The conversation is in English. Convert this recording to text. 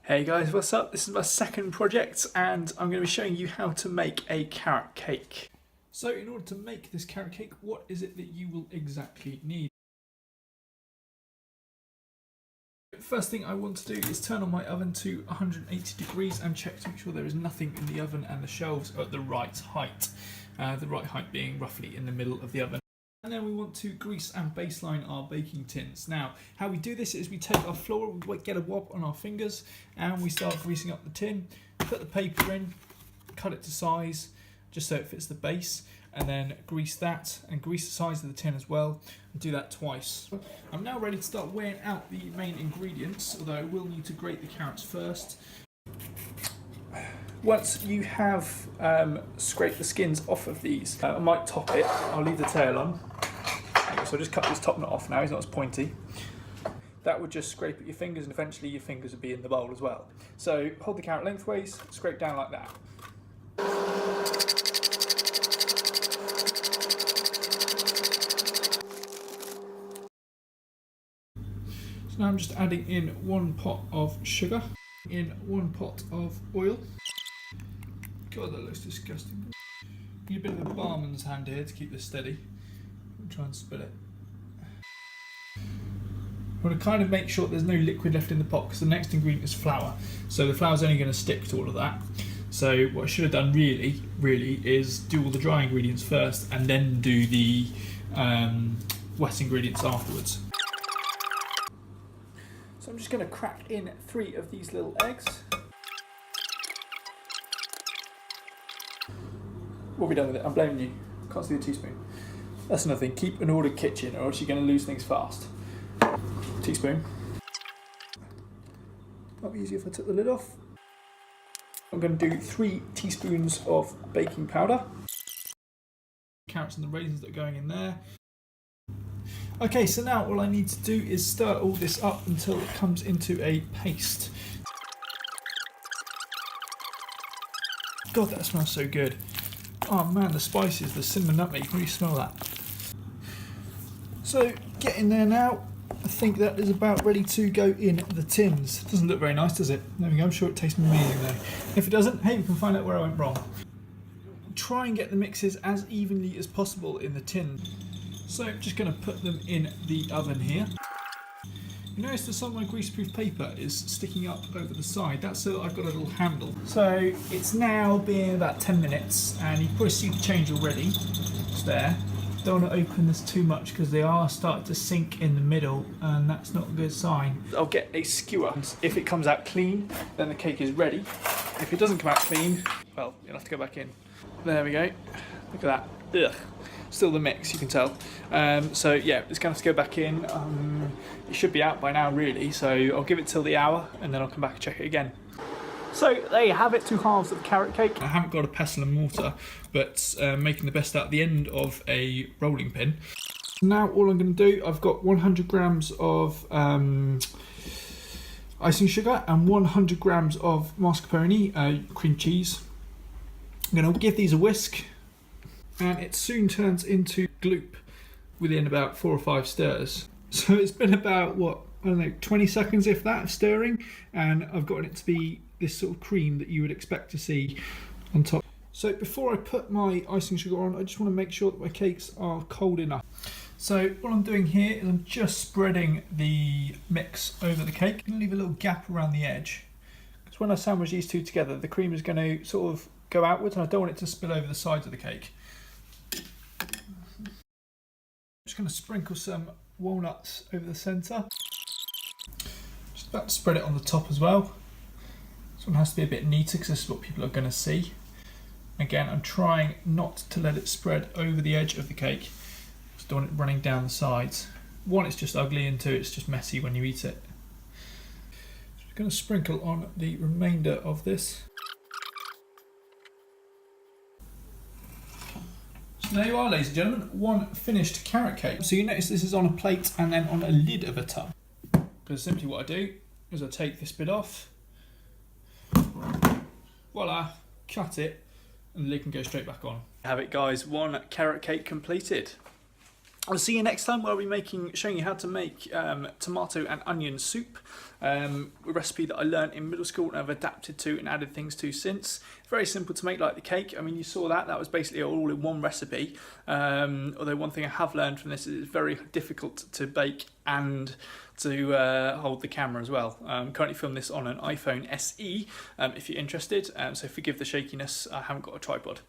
Hey guys, what's up? This is my second project and I'm going to be showing you how to make a carrot cake. So in order to make this carrot cake, what is it that you will exactly need? First thing I want to do is turn on my oven to 180 degrees and check to make sure there is nothing in the oven and the shelves are at the right height. The right height being roughly in the middle of the oven. And then we want to grease and baseline our baking tins. Now, how we do this is we take our flour, we get a wob on our fingers, and we start greasing up the tin, put the paper in, cut it to size, just so it fits the base, and then grease that, and grease the size of the tin as well, and do that twice. I'm now ready to start weighing out the main ingredients, although I will need to grate the carrots first. Once you have scraped the skins off of these, I might top it, I'll leave the tail on. So I'll just cut this top knot off now, he's not as pointy. That would just scrape at your fingers and eventually your fingers would be in the bowl as well. So hold the carrot lengthways, scrape down like that. So now I'm just adding in 1 pot of sugar, in 1 pot of oil. God, that looks disgusting. Need a bit of a barman's hand here to keep this steady. I'll try and spill it. I want to kind of make sure there's no liquid left in the pot because the next ingredient is flour. So the flour's only going to stick to all of that. So what I should have done really is do all the dry ingredients first and then do the wet ingredients afterwards. So I'm just going to crack in 3 of these little eggs. What have we done with it? I'm blaming you. Can't see the teaspoon. That's another thing. Keep an ordered kitchen or else you're going to lose things fast. Teaspoon. Might be easier if I took the lid off. I'm going to do 3 teaspoons of baking powder. Carrots and the raisins that are going in there. Okay, so now all I need to do is stir all this up until it comes into a paste. God, that smells so good. Oh man, the spices, the cinnamon, nutmeg, you can really smell that. So, get in there now. I think that is about ready to go in the tins. Doesn't look very nice, does it? There we go, I'm sure it tastes amazing though. If it doesn't, hey, we can find out where I went wrong. Try and get the mixes as evenly as possible in the tin. So, I'm just going to put them in the oven here. You notice that some of my greaseproof paper is sticking up over the side. That's so that I've got a little handle. So it's now been about 10 minutes and you can probably see the change already. It's there. Don't want to open this too much because they are starting to sink in the middle and that's not a good sign. I'll get a skewer. If it comes out clean, then the cake is ready. If it doesn't come out clean, well, you'll have to go back in. There we go. Look at that. Ugh. Still the mix, you can tell. So yeah, it's going to have to go back in. It should be out by now really, so I'll give it till the hour and then I'll come back and check it again. So there you have it, 2 halves of the carrot cake. I haven't got a pestle and mortar, but making the best out the end of a rolling pin. Now all I'm going to do, I've got 100 grams of icing sugar and 100 grams of mascarpone, cream cheese. I'm going to give these a whisk. And it soon turns into gloop within about 4 or 5 stirs. So it's been about, what, I don't know, 20 seconds if that, of stirring, and I've gotten it to be this sort of cream that you would expect to see on top. So before I put my icing sugar on, I just want to make sure that my cakes are cold enough. So what I'm doing here is I'm just spreading the mix over the cake. I'm going to leave a little gap around the edge, because when I sandwich these 2 together, the cream is going to sort of go outwards and I don't want it to spill over the sides of the cake. I'm just going to sprinkle some walnuts over the centre. Just about to spread it on the top as well. This one has to be a bit neater because this is what people are going to see. Again, I'm trying not to let it spread over the edge of the cake. Just don't want it running down the sides. 1, it's just ugly, and 2, it's just messy when you eat it. Just going to sprinkle on the remainder of this. So there you are, ladies and gentlemen, 1 finished carrot cake. So you notice this is on a plate and then on a lid of a tub. Because simply what I do is I take this bit off, voila, cut it, and the lid can go straight back on. Have it guys, 1 carrot cake completed. I'll see you next time where I'll be showing you how to make tomato and onion soup, a recipe that I learned in middle school and I've adapted to and added things to since. Very simple to make, like the cake. I mean, you saw that was basically all in one recipe. Although one thing I have learned from this is it's very difficult to bake and to hold the camera as well. I'm currently filming this on an iPhone SE, if you're interested, so forgive the shakiness, I haven't got a tripod.